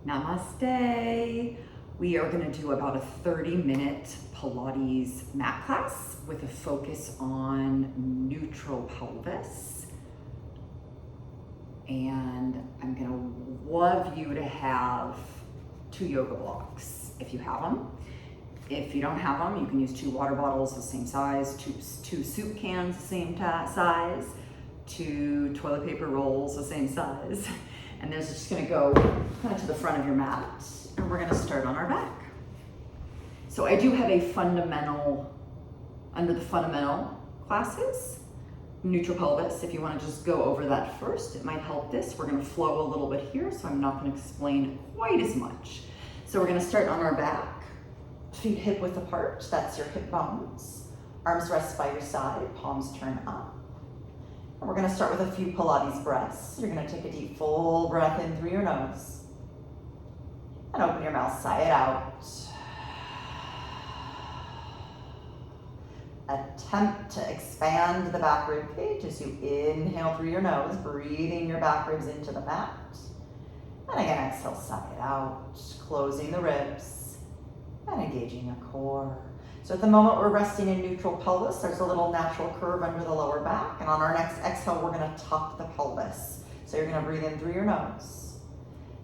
Namaste. We are going to do about a 30-minute Pilates mat class with a focus on neutral pelvis. And I'm going to love you to have 2 yoga blocks if you have them. If you don't have them, you can use 2 water bottles the same size, 2 soup cans the same size, 2 toilet paper rolls the same size. And this is just gonna go kind of to the front of your mat, and we're gonna start on our back. So I do have a fundamental, under the fundamental classes, neutral pelvis. If you wanna just go over that first, it might help this. We're gonna flow a little bit here, so I'm not gonna explain quite as much. So we're gonna start on our back, feet hip width apart, that's your hip bones. Arms rest by your side, palms turn up. And we're gonna start with a few Pilates breaths. You're gonna take a deep, full breath in through your nose. And open your mouth, sigh it out. Attempt to expand the back rib cage as you inhale through your nose, breathing your back ribs into the mat. And again, exhale, sigh it out, closing the ribs and engaging your core. So at the moment we're resting in neutral pelvis, there's a little natural curve under the lower back. And on our next exhale, we're gonna tuck the pelvis. So you're gonna breathe in through your nose.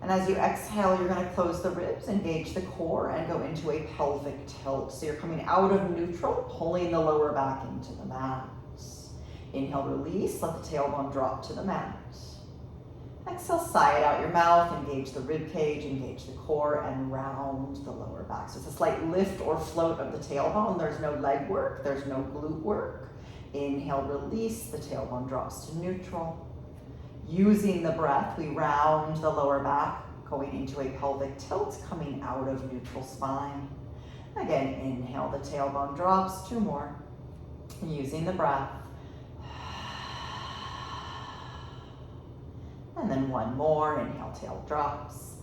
And as you exhale, you're gonna close the ribs, engage the core, and go into a pelvic tilt. So you're coming out of neutral, pulling the lower back into the mat. Inhale, release, let the tailbone drop to the mat. Exhale, sigh it out your mouth, engage the rib cage, engage the core, and round the lower back. So it's a slight lift or float of the tailbone. There's no leg work, there's no glute work. Inhale, release, the tailbone drops to neutral. Using the breath, we round the lower back, going into a pelvic tilt, coming out of neutral spine. Again, inhale, the tailbone drops, 2 more. Using the breath. And then 1 more, inhale, tail drops.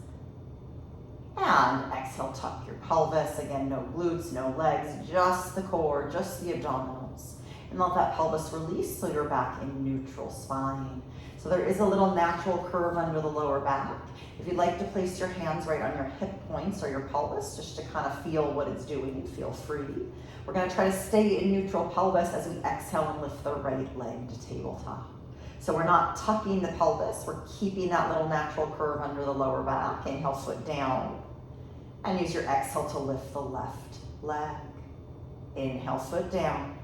And exhale, tuck your pelvis. Again, no glutes, no legs, just the core, just the abdominals. And let that pelvis release so you're back in neutral spine. So there is a little natural curve under the lower back. If you'd like to place your hands right on your hip points or your pelvis, just to kind of feel what it's doing, feel free. We're gonna try to stay in neutral pelvis as we exhale and lift the right leg to tabletop. So we're not tucking the pelvis, we're keeping that little natural curve under the lower back. Inhale, foot down. And use your exhale to lift the left leg. Inhale, foot down.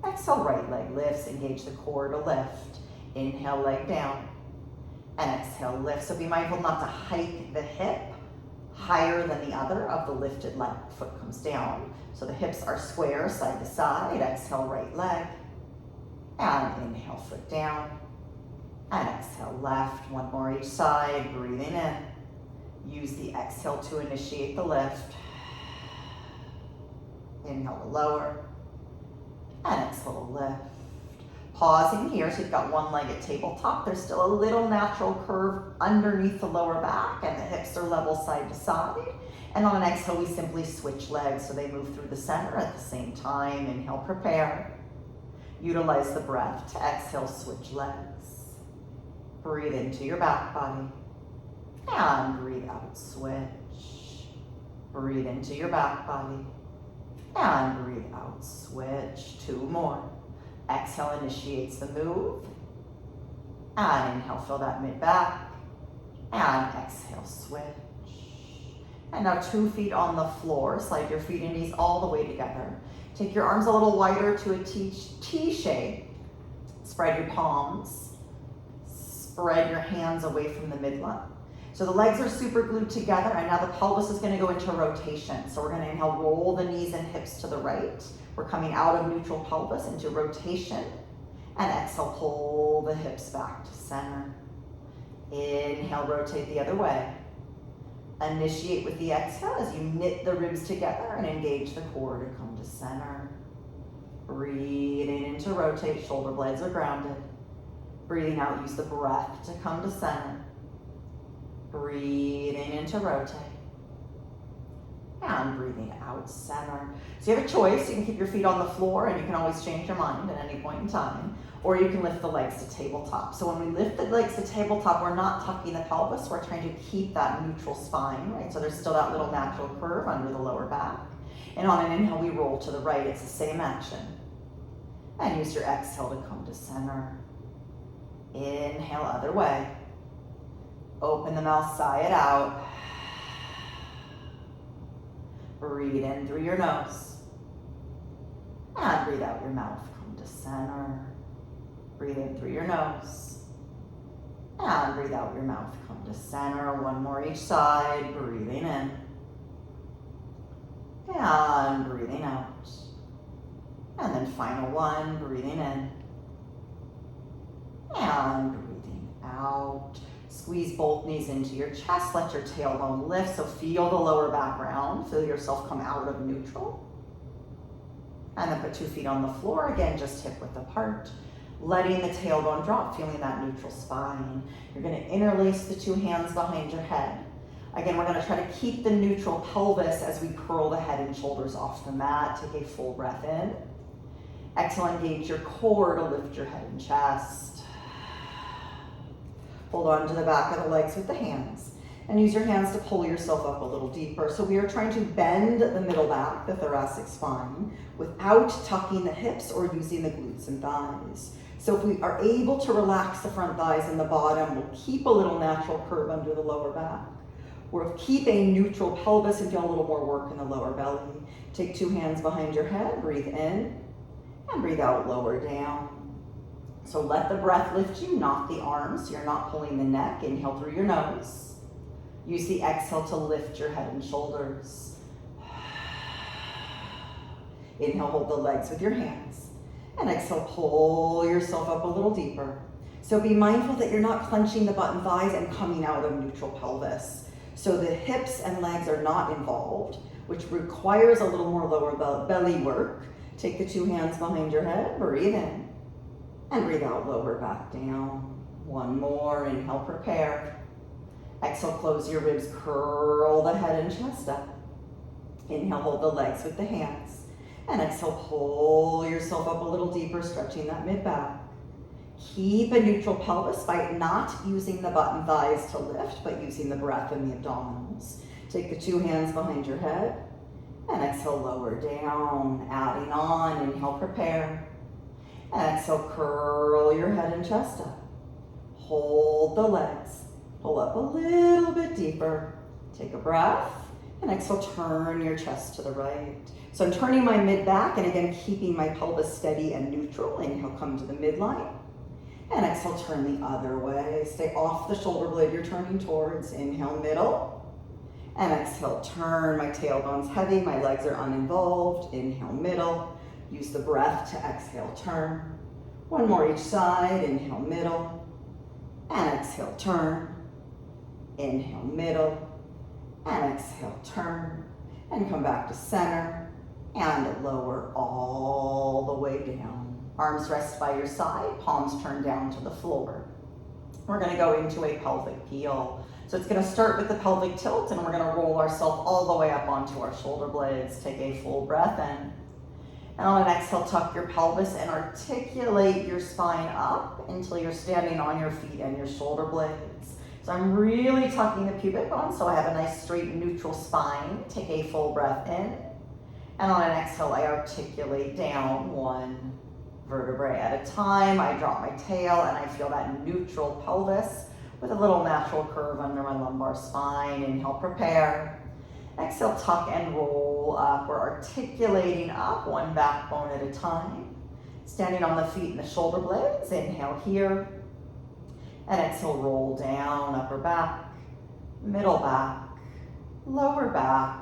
Exhale, right leg lifts, engage the core to lift. Inhale, leg down. And exhale, lift. So be mindful not to hike the hip higher than the other of the lifted leg. Foot comes down. So the hips are square, side to side. Exhale, right leg. And inhale, foot down. And exhale, left. 1 more each side, breathing in. Use the exhale to initiate the lift. Inhale to lower. And exhale to lift. Pausing here, so you've got 1 leg at tabletop. There's still a little natural curve underneath the lower back, and the hips are level side to side. And on an exhale, we simply switch legs so they move through the center at the same time. Inhale, prepare. Utilize the breath to exhale, switch legs. Breathe into your back body. And breathe out, switch. Breathe into your back body. And breathe out, switch. 2 more. Exhale initiates the move. And inhale, fill that mid-back. And exhale, switch. And now 2 feet on the floor. Slide your feet and knees all the way together. Take your arms a little wider to a T shape. Spread your palms. Spread your hands away from the midline. So the legs are super glued together, and now the pelvis is gonna go into rotation. So we're gonna inhale, roll the knees and hips to the right. We're coming out of neutral pelvis into rotation. And exhale, pull the hips back to center. Inhale, rotate the other way. Initiate with the exhale as you knit the ribs together and engage the core to come to center. Breathing in to rotate, shoulder blades are grounded. Breathing out, use the breath to come to center. Breathing in to rotate. And breathing out, center. So you have a choice. You can keep your feet on the floor and you can always change your mind at any point in time. Or you can lift the legs to tabletop. So when we lift the legs to tabletop, we're not tucking the pelvis. We're trying to keep that neutral spine, right? So there's still that little natural curve under the lower back. And on an inhale, we roll to the right. It's the same action. And use your exhale to come to center. Inhale, other way. Open the mouth, sigh it out. Breathe in through your nose. And breathe out your mouth, come to center. Breathe in through your nose. And breathe out your mouth, come to center. One more each side, breathing in. And breathing out. And then final one, breathing in. And breathing out. Squeeze both knees into your chest, let your tailbone lift, so feel the lower back round, feel yourself come out of neutral. And then put 2 feet on the floor, again, just hip width apart. Letting the tailbone drop, feeling that neutral spine. You're gonna interlace the 2 hands behind your head. Again, we're gonna try to keep the neutral pelvis as we curl the head and shoulders off the mat. Take a full breath in. Exhale, engage your core to lift your head and chest. Hold on to the back of the legs with the hands and use your hands to pull yourself up a little deeper. So we are trying to bend the middle back, the thoracic spine, without tucking the hips or using the glutes and thighs. So if we are able to relax the front thighs and the bottom, we'll keep a little natural curve under the lower back. We'll keep a neutral pelvis and feel a little more work in the lower belly. Take 2 hands behind your head, breathe in, and breathe out, lower down. So let the breath lift you, not the arms. You're not pulling the neck. Inhale through your nose. Use the exhale to lift your head and shoulders. Inhale, hold the legs with your hands. And exhale, pull yourself up a little deeper. So be mindful that you're not clenching the butt and thighs and coming out of neutral pelvis. So the hips and legs are not involved, which requires a little more lower belly work. Take the 2 hands behind your head, breathe in. And breathe out, lower back down. One more, inhale, prepare. Exhale, close your ribs, curl the head and chest up. Inhale, hold the legs with the hands. And exhale, pull yourself up a little deeper, stretching that mid-back. Keep a neutral pelvis by not using the butt and thighs to lift, but using the breath and the abdominals. Take the 2 hands behind your head. And exhale, lower down, adding on, inhale, prepare. And exhale, curl your head and chest up. Hold the legs. Pull up a little bit deeper. Take a breath. And exhale, turn your chest to the right. So I'm turning my mid-back and again, keeping my pelvis steady and neutral. Inhale, come to the midline. And exhale, turn the other way. Stay off the shoulder blade you're turning towards. Inhale, middle. And exhale, turn. My tailbone's heavy. My legs are uninvolved. Inhale, middle. Use the breath to exhale, turn. One more each side, inhale, middle. And exhale, turn. Inhale, middle. And exhale, turn. And come back to center. And lower all the way down. Arms rest by your side, palms turn down to the floor. We're gonna go into a pelvic peel. So it's gonna start with the pelvic tilt and we're gonna roll ourselves all the way up onto our shoulder blades. Take a full breath in. And on an exhale, tuck your pelvis and articulate your spine up until you're standing on your feet and your shoulder blades. So I'm really tucking the pubic bone so I have a nice straight neutral spine. Take a full breath in. And on an exhale, I articulate down 1 vertebrae at a time. I drop my tail and I feel that neutral pelvis with a little natural curve under my lumbar spine. Inhale, prepare. Exhale, tuck and roll up. We're articulating up 1 backbone at a time. Standing on the feet and the shoulder blades. Inhale here. And exhale, roll down, upper back, middle back, lower back,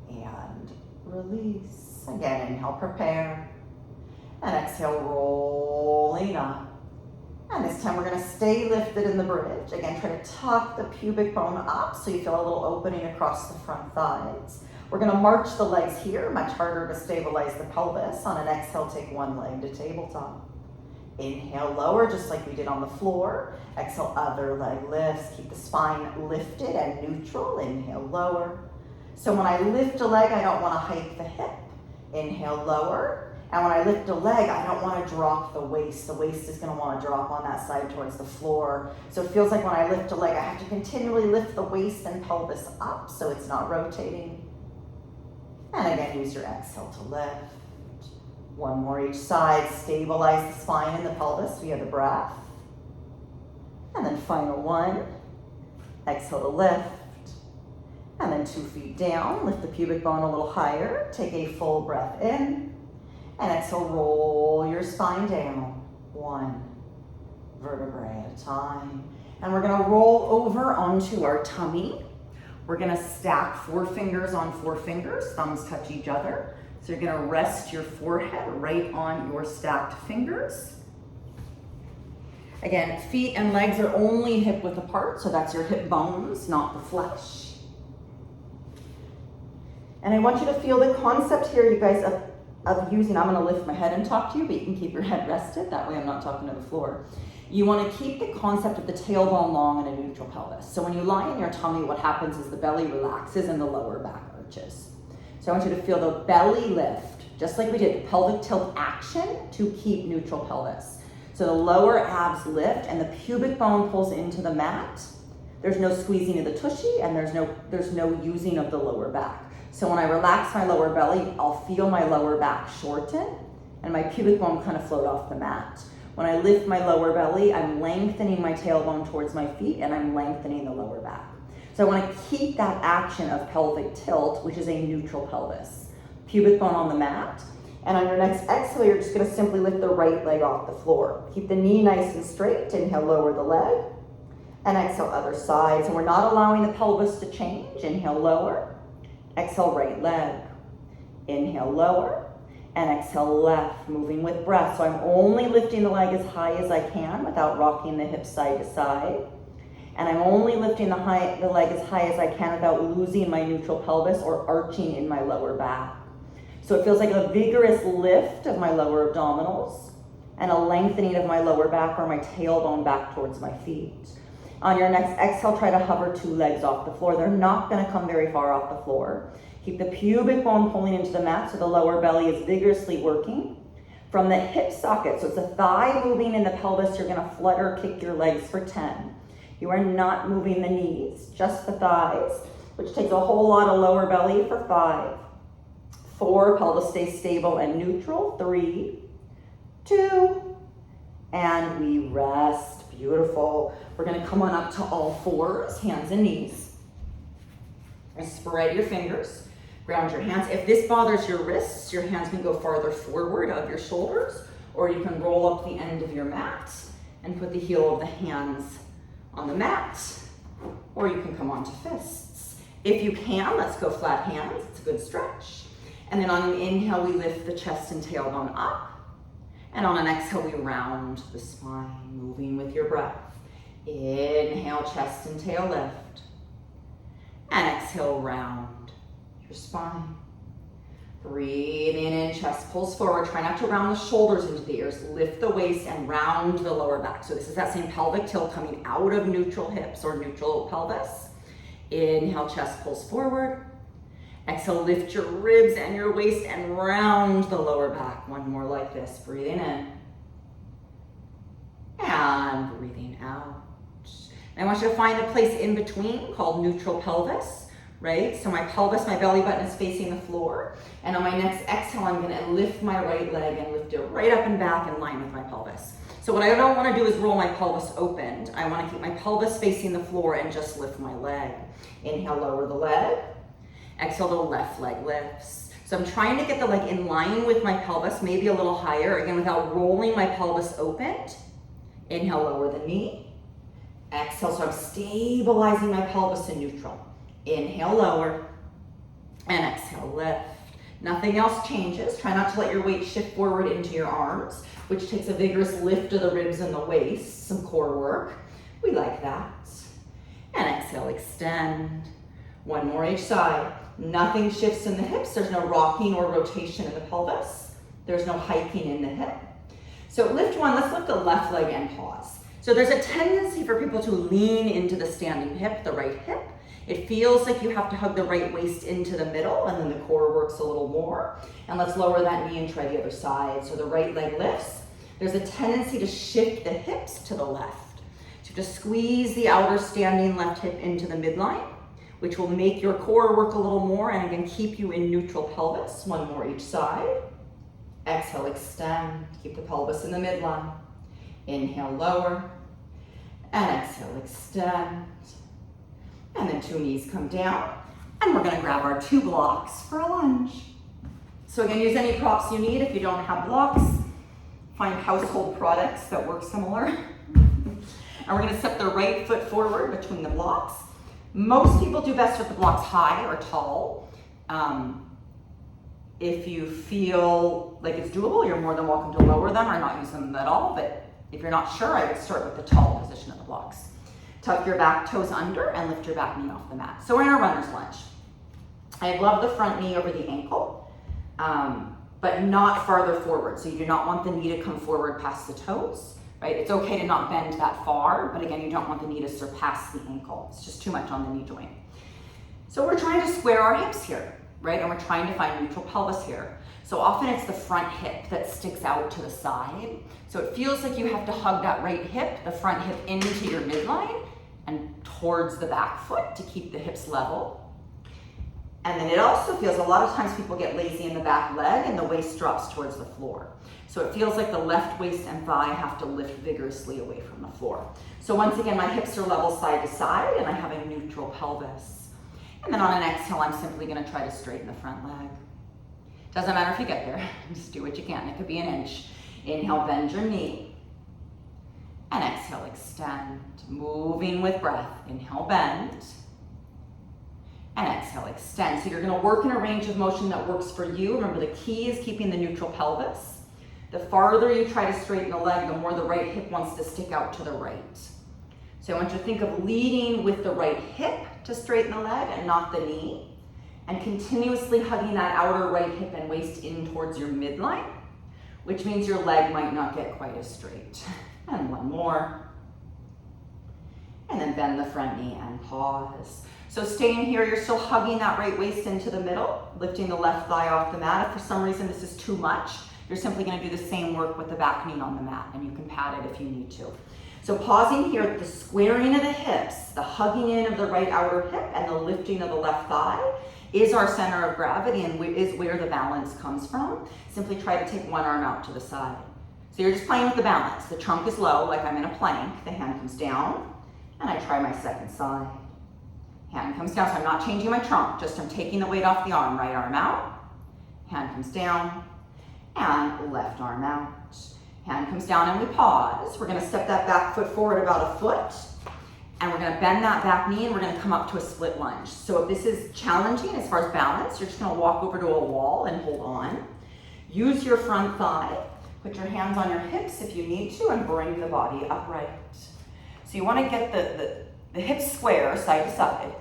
and release. Again, inhale, prepare. And exhale, rolling up. And this time we're gonna stay lifted in the bridge. Again, try to tuck the pubic bone up so you feel a little opening across the front thighs. We're gonna march the legs here, much harder to stabilize the pelvis. On an exhale, take 1 leg to tabletop. Inhale, lower, just like we did on the floor. Exhale, other leg lifts. Keep the spine lifted and neutral. Inhale, lower. So when I lift a leg, I don't want to hike the hip. Inhale, lower. And when I lift a leg, I don't want to drop the waist. The waist is going to want to drop on that side towards the floor. So it feels like when I lift a leg, I have to continually lift the waist and pelvis up so it's not rotating. And again, use your exhale to lift. One more each side. Stabilize the spine and the pelvis via the breath. And then final one. Exhale to lift. And then 2 feet down. Lift the pubic bone a little higher. Take a full breath in. And exhale, roll your spine down. 1 vertebrae at a time. And we're gonna roll over onto our tummy. We're gonna stack 4 fingers on 4 fingers, thumbs touch each other. So you're gonna rest your forehead right on your stacked fingers. Again, feet and legs are only hip width apart, so that's your hip bones, not the flesh. And I want you to feel the concept here, you guys, of using, I'm gonna lift my head and talk to you, but you can keep your head rested, that way I'm not talking to the floor. You wanna keep the concept of the tailbone long and a neutral pelvis. So when you lie in your tummy, what happens is the belly relaxes and the lower back arches. So I want you to feel the belly lift, just like we did, the pelvic tilt action to keep neutral pelvis. So the lower abs lift and the pubic bone pulls into the mat. There's no squeezing of the tushy and there's no using of the lower back. So when I relax my lower belly, I'll feel my lower back shorten and my pubic bone kind of float off the mat. When I lift my lower belly, I'm lengthening my tailbone towards my feet and I'm lengthening the lower back. So I want to keep that action of pelvic tilt, which is a neutral pelvis. Pubic bone on the mat. And on your next exhale, you're just going to simply lift the right leg off the floor. Keep the knee nice and straight. Inhale, lower the leg. And exhale, other side. So we're not allowing the pelvis to change. Inhale, lower. Exhale, right leg. Inhale, lower. And exhale, left, moving with breath. So I'm only lifting the leg as high as I can without rocking the hips side to side. And I'm only lifting the leg as high as I can without losing my neutral pelvis or arching in my lower back. So it feels like a vigorous lift of my lower abdominals and a lengthening of my lower back or my tailbone back towards my feet. On your next exhale, try to hover 2 legs off the floor. They're not going to come very far off the floor. Keep the pubic bone pulling into the mat so the lower belly is vigorously working. From the hip socket, so it's a thigh moving in the pelvis, you're going to flutter kick your legs for 10. You are not moving the knees, just the thighs, which takes a whole lot of lower belly for 5. 4, pelvis stays stable and neutral. 3, 2, and we rest. Beautiful. We're going to come on up to all 4s, hands and knees. And spread your fingers. Ground your hands. If this bothers your wrists, your hands can go farther forward of your shoulders, or you can roll up the end of your mat and put the heel of the hands on the mat, or you can come onto fists. If you can, let's go flat hands. It's a good stretch. And then on an inhale, we lift the chest and tailbone up. And on an exhale, we round the spine, moving with your breath. Inhale, chest and tail lift. And exhale, round your spine. Breathing in, chest pulls forward. Try not to round the shoulders into the ears. Lift the waist and round the lower back. So this is that same pelvic tilt coming out of neutral hips or neutral pelvis. Inhale, chest pulls forward. Exhale, lift your ribs and your waist and round the lower back. One more like this. Breathing in. And breathing out. And I want you to find a place in between called neutral pelvis. Right? So my pelvis, my belly button is facing the floor. And on my next exhale, I'm going to lift my right leg and lift it right up and back in line with my pelvis. So what I don't want to do is roll my pelvis open. I want to keep my pelvis facing the floor and just lift my leg. Inhale, lower the leg. Exhale, the left leg lifts. So I'm trying to get the leg in line with my pelvis, maybe a little higher, again, without rolling my pelvis opened. Inhale, lower the knee. Exhale, so I'm stabilizing my pelvis in neutral. Inhale, lower, and exhale, lift. Nothing else changes. Try not to let your weight shift forward into your arms, which takes a vigorous lift of the ribs and the waist, some core work. We like that. And exhale, extend. One more each side. Nothing shifts in the hips. There's no rocking or rotation in the pelvis. There's no hiking in the hip. So lift one. Let's lift the left leg and pause. So there's a tendency for people to lean into the standing hip, the right hip. It feels like you have to hug the right waist into the middle, and then the core works a little more. And let's lower that knee and try the other side. So the right leg lifts. There's a tendency to shift the hips to the left. So you have to squeeze the outer standing left hip into the midline, which will make your core work a little more and again keep you in neutral pelvis. One more each side. Exhale, extend. Keep the pelvis in the midline. Inhale, lower. And exhale, extend. And then 2 knees come down. And we're gonna grab our 2 blocks for a lunge. So again, use any props you need. If you don't have blocks, find household products that work similar. And we're gonna step the right foot forward between the blocks. Most people do best with the blocks high or tall. If you feel like it's doable, you're more than welcome to lower them or not use them at all. But if you're not sure, I would start with the tall position of the blocks. Tuck your back toes under and lift your back knee off the mat. So we're in our runner's lunge. I love the front knee over the ankle, but not farther forward. So you do not want the knee to come forward past the toes, right? It's okay to not bend that far, but again, you don't want the knee to surpass the ankle. It's just too much on the knee joint. So we're trying to square our hips here, right? And we're trying to find neutral pelvis here. So often it's the front hip that sticks out to the side. So it feels like you have to hug that right hip, the front hip into your midline and towards the back foot to keep the hips level. And then it also feels, a lot of times people get lazy in the back leg and the waist drops towards the floor. So it feels like the left waist and thigh have to lift vigorously away from the floor. So once again, my hips are level side to side and I have a neutral pelvis. And then on an exhale, I'm simply gonna try to straighten the front leg. Doesn't matter if you get there, just do what you can. It could be an inch. Inhale, bend your knee. And exhale, extend. Moving with breath. Inhale, bend. And exhale, extend. So you're gonna work in a range of motion that works for you. Remember, the key is keeping the neutral pelvis. The farther you try to straighten the leg, the more the right hip wants to stick out to the right. So I want you to think of leading with the right hip to straighten the leg and not the knee, and continuously hugging that outer right hip and waist in towards your midline, which means your leg might not get quite as straight. And one more. And then bend the front knee and pause. So staying here, you're still hugging that right waist into the middle, lifting the left thigh off the mat. If for some reason this is too much, you're simply gonna do the same work with the back knee on the mat, and you can pat it if you need to. So pausing here, the squaring of the hips, the hugging in of the right outer hip, and the lifting of the left thigh is our center of gravity and is where the balance comes from. Simply try to take one arm out to the side. So you're just playing with the balance. The trunk is low, like I'm in a plank. The hand comes down, and I try my second side. Hand comes down, so I'm not changing my trunk, just I'm taking the weight off the arm. Right arm out, hand comes down, and left arm out. Hand comes down and we pause. We're gonna step that back foot forward about a foot, and we're gonna bend that back knee and we're gonna come up to a split lunge. So if this is challenging as far as balance, you're just gonna walk over to a wall and hold on. Use your front thigh, put your hands on your hips if you need to, and bring the body upright. So you wanna get the hips square side to side.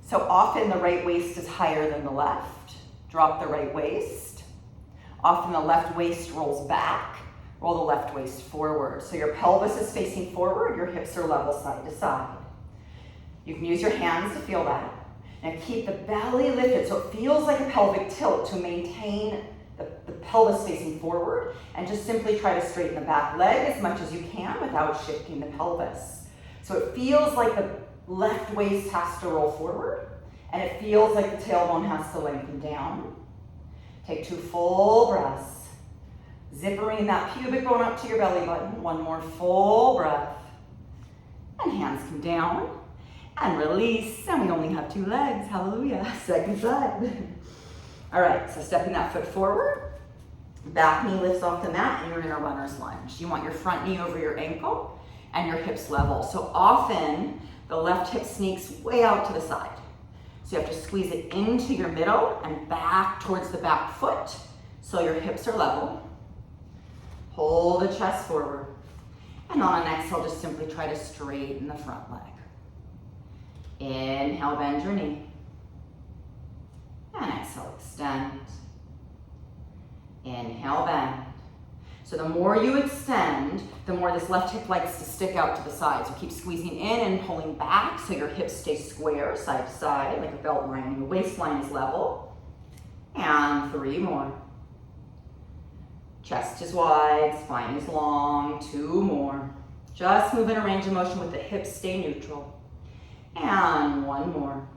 So often the right waist is higher than the left. Drop the right waist. Often the left waist rolls back. Roll the left waist forward. So your pelvis is facing forward, your hips are level side to side. You can use your hands to feel that. Now keep the belly lifted so it feels like a pelvic tilt to maintain the pelvis facing forward, and just simply try to straighten the back leg as much as you can without shifting the pelvis. So it feels like the left waist has to roll forward, and it feels like the tailbone has to lengthen down. Take 2 full breaths. Zippering that pubic bone up to your belly button. One more full breath. And hands come down. And release. And we only have 2 legs. Hallelujah. Second side. All right, so stepping that foot forward. Back knee lifts off the mat and you're in a runner's lunge. You want your front knee over your ankle and your hips level. So often the left hip sneaks way out to the side. So you have to squeeze it into your middle and back towards the back foot so your hips are level. Hold the chest forward. And on an exhale, just simply try to straighten the front leg. Inhale, bend your knee. And exhale, extend. Inhale, bend. So the more you extend, the more this left hip likes to stick out to the side. So keep squeezing in and pulling back so your hips stay square, side to side, like a belt line, and your waistline is level. And 3 more. Chest is wide, spine is long, 2 more. Just move in a range of motion with the hips stay neutral. And 1 more.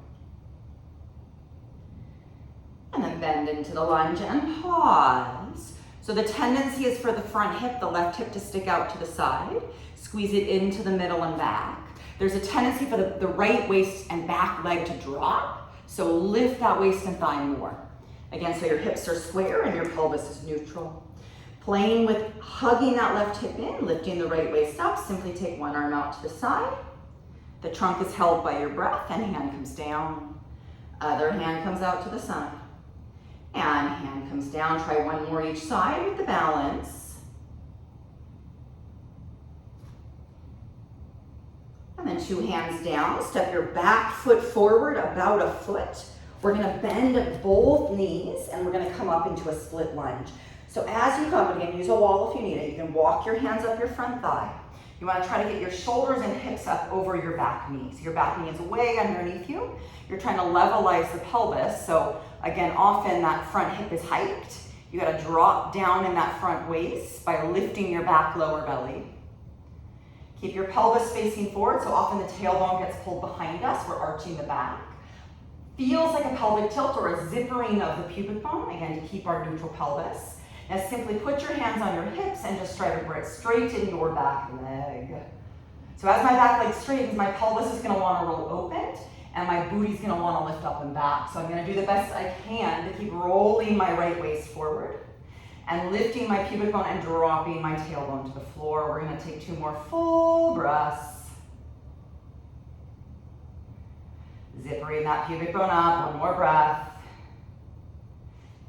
And then bend into the lunge and pause. So the tendency is for the front hip, the left hip to stick out to the side. Squeeze it into the middle and back. There's a tendency for the right waist and back leg to drop. So lift that waist and thigh more. Again, so your hips are square and your pelvis is neutral. Playing with hugging that left hip in, lifting the right waist up. Simply take one arm out to the side. The trunk is held by your breath and hand comes down. Other hand comes out to the side. And hand comes down. Try one more each side with the balance. And then 2 hands down. Step your back foot forward about a foot. We're gonna bend at both knees and we're gonna come up into a split lunge. So as you come, again, use a wall if you need it. You can walk your hands up your front thigh. You wanna try to get your shoulders and hips up over your back knees. Your back knee is way underneath you. You're trying to levelize the pelvis. So again, often that front hip is hiked. You gotta drop down in that front waist by lifting your back lower belly. Keep your pelvis facing forward, so often the tailbone gets pulled behind us. We're arching the back. Feels like a pelvic tilt or a zippering of the pubic bone, again, to keep our neutral pelvis. Now simply put your hands on your hips and just try to bring it straight in your back leg. So as my back leg straightens, my pelvis is gonna wanna roll open and my booty's gonna wanna lift up and back. So I'm gonna do the best I can to keep rolling my right waist forward and lifting my pubic bone and dropping my tailbone to the floor. We're gonna take 2 more full breaths. Zippering that pubic bone up, 1 more breath.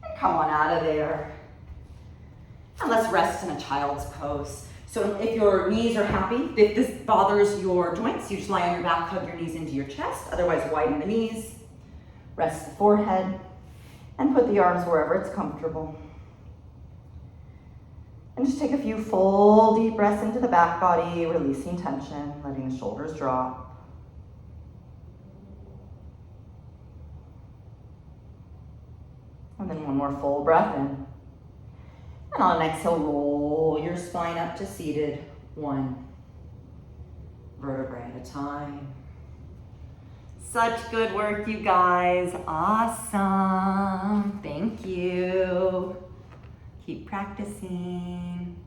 And come on out of there. And let's rest in a child's pose. So if your knees are happy, if this bothers your joints, you just lie on your back, hug your knees into your chest. Otherwise, widen the knees, rest the forehead, and put the arms wherever it's comfortable. And just take a few full deep breaths into the back body, releasing tension, letting the shoulders drop. And then 1 more full breath in. And on an exhale, roll your spine up to seated, 1 vertebrae at a time. Such good work, you guys. Awesome. Thank you. Keep practicing.